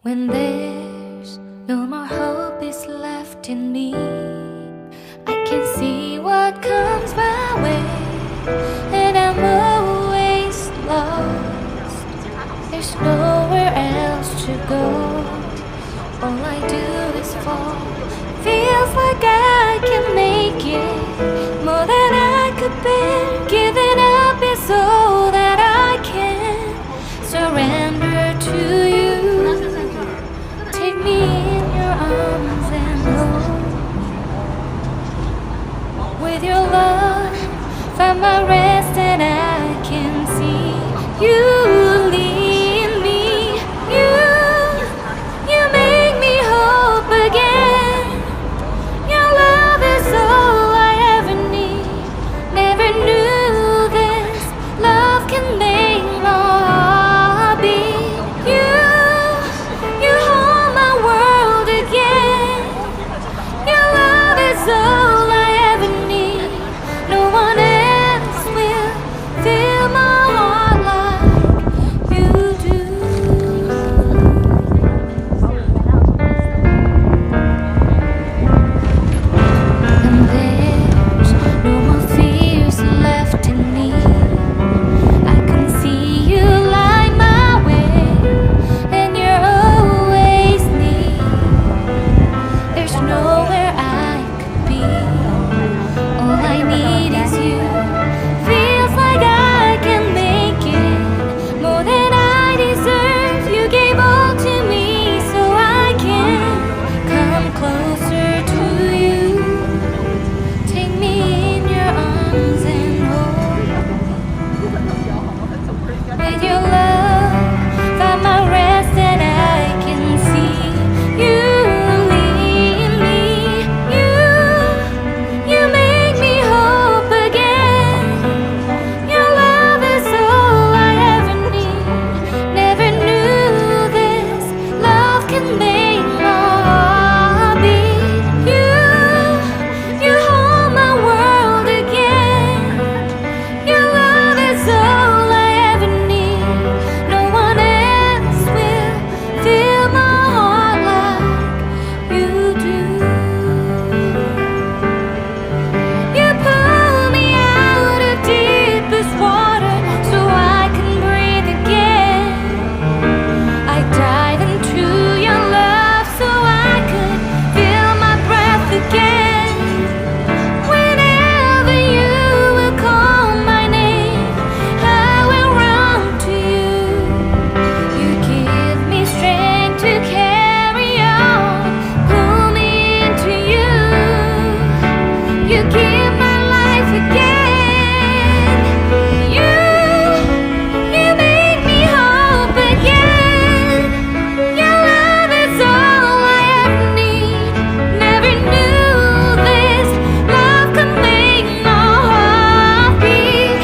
When there's no more hope is left in me, I can see what comes my way, and I'm always lost. There's nowhere else to go. All I do is fall. Feels like I can make it more than I could bear. Giving up is all that I can surrender to you. Take me in your arms and hold me. With your love, find my rest and I can see you lead me. You make me hope again. Your love is all I ever need. Never knew this love can make my heart beat. You hold my world again. Your love is all I ever need. No one else will fill my heart like you do. And there's no more fears left in me. I can see you light my way, and you're always near. There's nowhere I could be. All I need is you. Feels like I can make it more than I deserve. You gave all to me so I can come closer to you. Take me in your arms and hold me. With your love, find my rest and I can see you lead me. You make me hope again. Your love is all I ever need. Never knew this love can make my heart beat. You hold my world again. Your love is all I ever need. No one else will fill my heart like you do. You pull me out of deepest water so I can breathe again. I dive into your love so I could feel my breath again. Whenever you will call my name, I will run to you. You give me strength to carry on. Pull me into you. You give my life again. You make me hope again. Your love is all I ever need. Never knew this love could make my heart beat.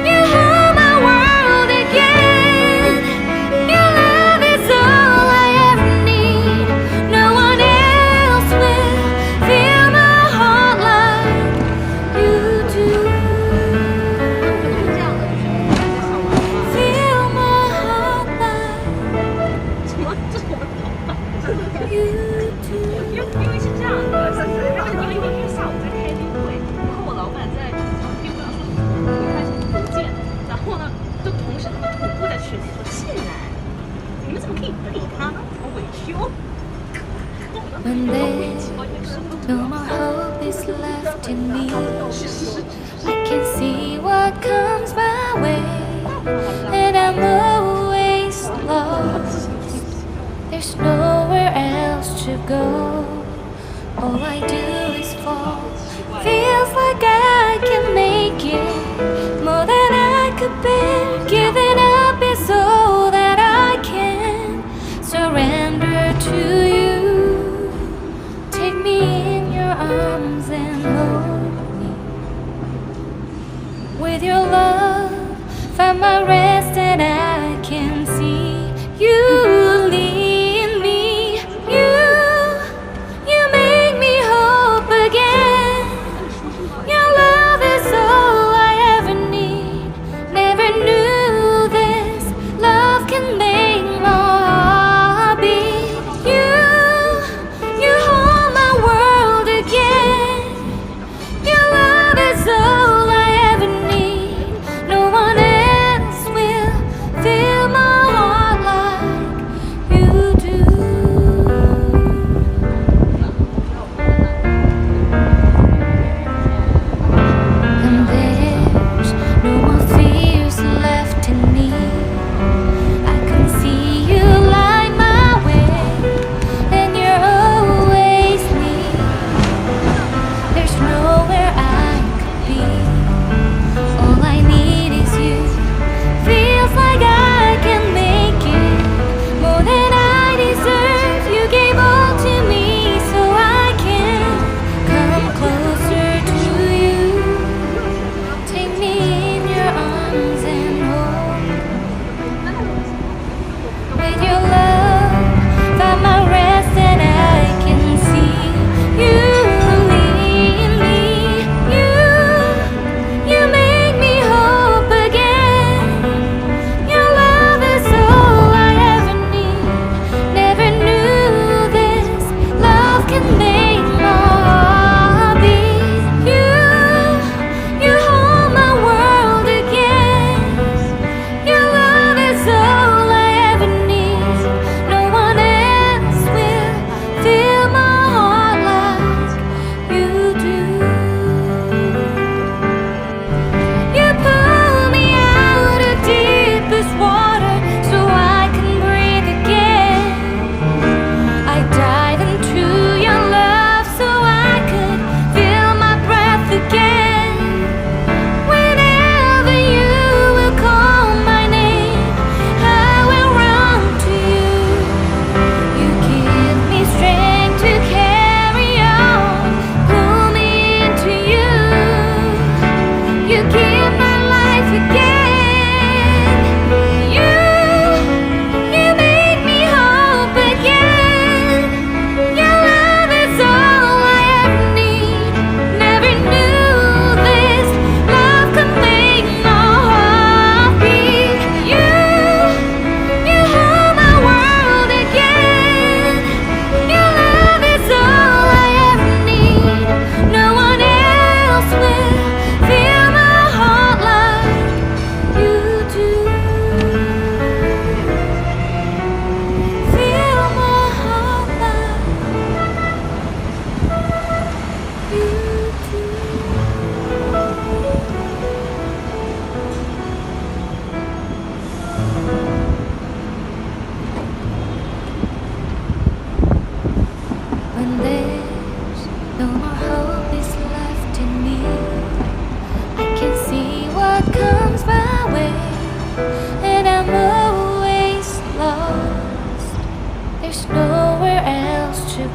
You hold my world again. Your love is all I ever need. No one else will fill my heart like you do. Fill my heart like you do. 因为是这样的，然后有一天下午在开例会，然后我老板在例会上说回他邮件，然后呢就同时同步在群里说谢然，你们怎么可以不理他呢？好委屈哦。 When there's no more hope is left in me, I can see what comes my way, and I'm always lost. There's nowhere else to go. All I do is fall. Feels like I can make it more than I could bear. Giving up is all that I can surrender to you. Take me in your arms and hold me. With your love, find my rest and I can see you lead me. You make me hope again. Your love is all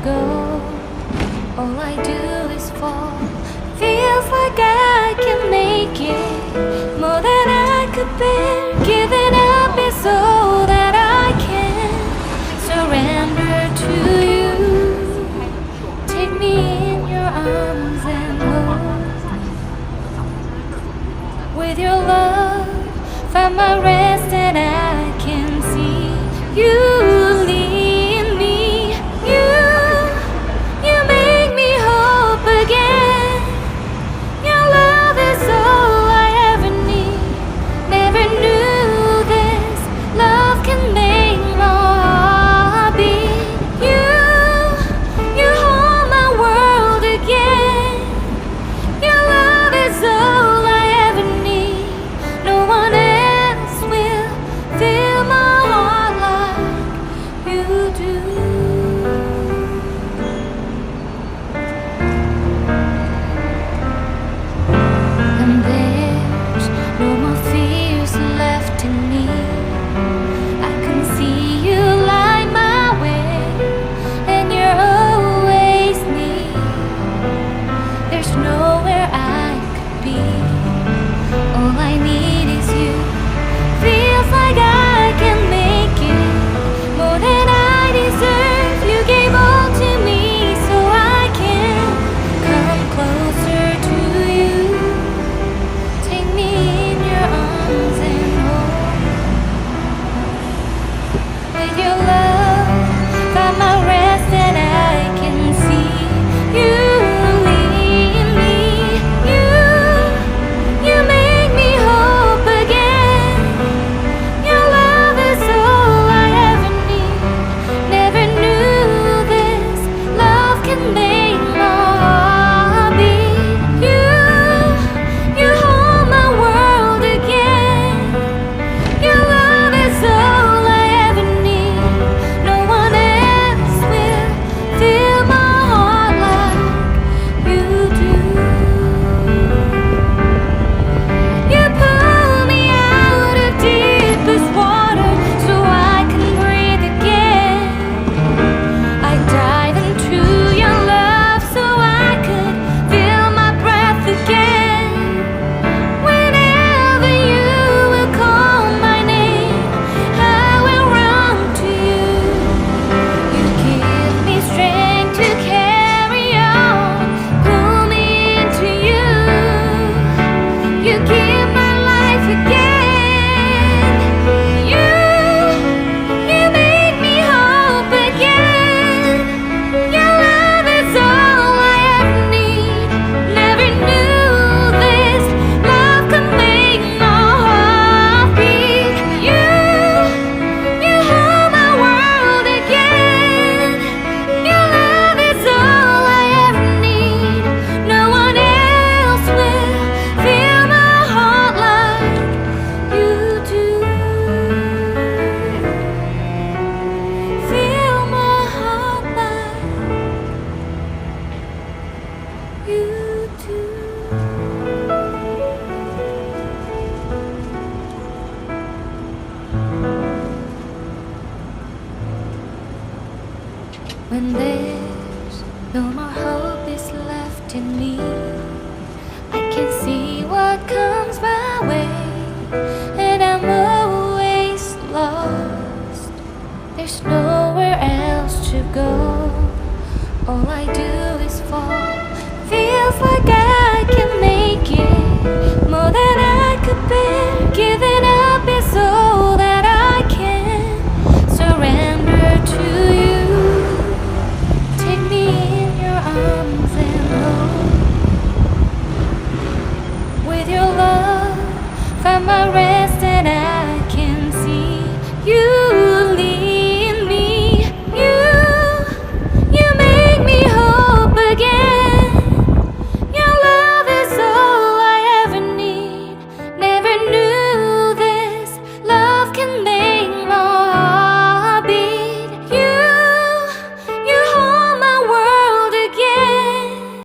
go. All I do is fall. Feels like I can make it more than I could bear. Giving up is all that I can surrender to you. Take me in your arms and hold with your love. Find my rest and I can see you lead me. You make me hope again. Your love is all I ever need. Never knew this love can make my heart beat. You hold my world again. Your love is all I ever need. No one else will fill my heart like you do. And there's no more fears left in me. I can see you light my way, and you're always near. There's nowhere I could be. All I need is you. Feels like I can make it more than I deserve. You gave all to me so I can come closer to you. Take me in your arms and hold with your love. Find my rest and I can see you lead me. You make me hope again. Your love is all I ever need. Never knew this love can make my heart beat. You hold my world again. Your love is all I ever need. No one else will fill my heart like you do. You pull me out of deepest water so I can breathe again. I dive into your love so I could feel my breath again. Whenever you will call my name, I will run to you. You give me strength to carry on. Pull me into you. You give my life again. You make me hope again. Your love is all I ever need. Never knew this love could make my heart beat. You hold my world again. Your love is all I ever need. No one else will fill my heart like you do. Fill my heart like you do. When there's no more hope is left in me, I can see what comes my way, and I'm always lost. There's nowhere else to go. All I do is fall. Feels like